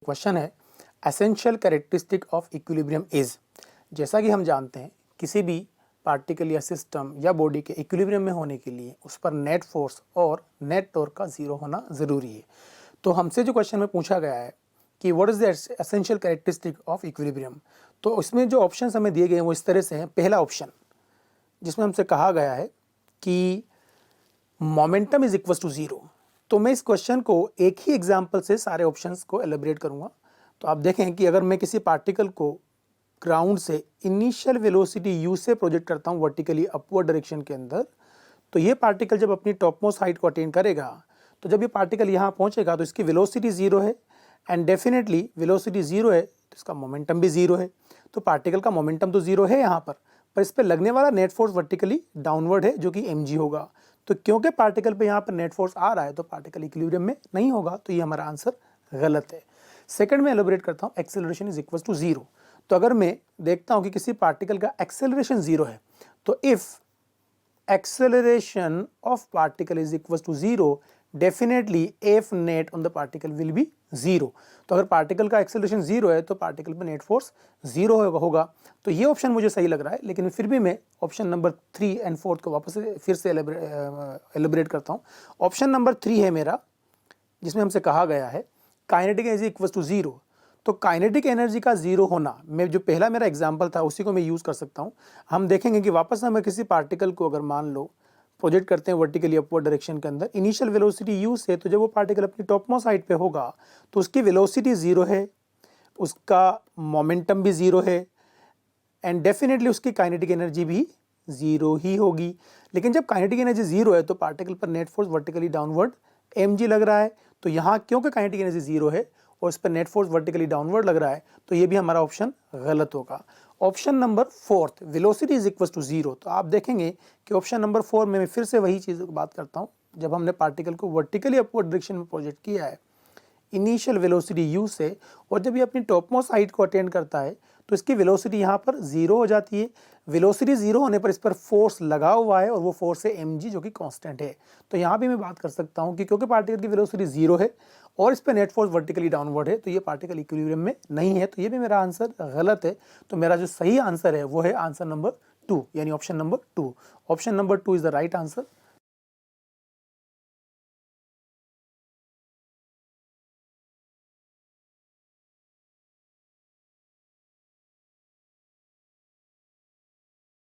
Question है essential characteristic of equilibrium is. जैसा कि हम जानते हैं किसी भी पार्टिकल या सिस्टम या बॉडी के इक्विलिब्रियम में होने के लिए उस पर नेट फोर्स और नेट टॉर्क का जीरो होना ज़रूरी है। तो हमसे जो क्वेश्चन में पूछा गया है कि what is the essential characteristic of equilibrium, तो इसमें जो ऑप्शन हमें दिए गए हैं वो इस तरह से हैं। पहला ऑप्शन जिसमें हमसे कहा गया है कि momentum is equal to zero. तो मैं इस क्वेश्चन को एक ही एग्जाम्पल से सारे ऑप्शंस को एलिब्रेट करूंगा। तो आप देखें कि अगर मैं किसी पार्टिकल को ग्राउंड से इनिशियल वेलोसिटी u से प्रोजेक्ट करता हूं वर्टिकली अपवर्ड डायरेक्शन के अंदर, तो ये पार्टिकल जब अपनी टॉप मोस्ट हाइट को अटेन करेगा, तो जब ये पार्टिकल यहाँ पहुँचेगा तो इसकी वेलोसिटी ज़ीरो है एंड डेफिनेटली वेलोसिटी ज़ीरो है तो इसका मोमेंटम भी ज़ीरो है। तो पार्टिकल का मोमेंटम तो ज़ीरो है यहाँ पर इस पर लगने वाला नेट फोर्स वर्टिकली डाउनवर्ड है जो कि mg होगा। तो क्योंकि पार्टिकल पे यहाँ पर नेट फोर्स आ रहा है तो पार्टिकल इक्विलिब्रियम में नहीं होगा, तो ये हमारा आंसर गलत है। सेकंड में एलोबरेट करता हूँ acceleration is equal to zero. तो अगर मैं देखता हूँ कि किसी पार्टिकल का एक्सेलरेशन ज़ीरो है, तो if acceleration of particle is equals to zero, definitely F net on the particle will be zero। तो अगर पार्टिकल का एक्सेलरेशन जीरो है तो पार्टिकल पर नेट फोर्स जीरो होगा। तो ये ऑप्शन मुझे सही लग रहा है, लेकिन फिर भी मैं ऑप्शन नंबर 3 एंड 4 को वापस से फिर से एलिब्रेट करता हूँ। ऑप्शन नंबर 3 है मेरा, जिसमें हमसे कहा गया है kinetic energy equal to zero. तो काइनेटिक एनर्जी का जीरो होना, मैं जो पहला मेरा एग्जांपल था उसी को मैं यूज़ कर सकता हूँ। हम देखेंगे कि वापस हमें किसी पार्टिकल को अगर मान लो प्रोजेक्ट करते हैं वर्टिकली अपवर्ड डायरेक्शन के अंदर इनिशियल वेलोसिटी u से, तो जब वो पार्टिकल अपनी टॉप मोस्ट हाइट पे होगा तो उसकी वेलोसिटी ज़ीरो है, उसका मोमेंटम भी ज़ीरो है एंड डेफिनेटली उसकी काइनेटिक एनर्जी भी ज़ीरो ही होगी। लेकिन जब काइनेटिक एनर्जी ज़ीरो है तो पार्टिकल पर net force vertically downward mg लग रहा है। तो यहाँ क्योंकि काइनेटिक एनर्जी ज़ीरो है और इस पर नेट फोर्स वर्टिकली डाउनवर्ड लग रहा है, तो ये भी हमारा ऑप्शन गलत होगा। Option number 4 velocity is equal to zero. तो आप देखेंगे कि ऑप्शन नंबर 4 में मैं फिर से वही चीज़ की बात करता हूँ। जब हमने पार्टिकल को वर्टिकली अपवर्ड डायरेक्शन में प्रोजेक्ट किया है इनिशियल वेलोसिटी u से, और जब ये अपनी टॉप मोस्ट हाइट को अटेंड करता है तो इसकी वेलोसिटी यहाँ पर ज़ीरो हो जाती है। वेलोसिटी ज़ीरो होने पर इस पर फोर्स लगा हुआ है और वो फोर्स है mg जो कि कांस्टेंट है। तो यहाँ भी मैं बात कर सकता हूँ कि क्योंकि पार्टिकल की वेलोसिटी ज़ीरो है और इस पर नेट फोर्स वर्टिकली डाउनवर्ड है, तो ये पार्टिकल इक्विलिब्रियम में नहीं है। तो ये भी मेरा आंसर गलत है। तो मेरा जो सही आंसर है वो है आंसर नंबर 2, यानी option number 2। Option number 2 is the right answer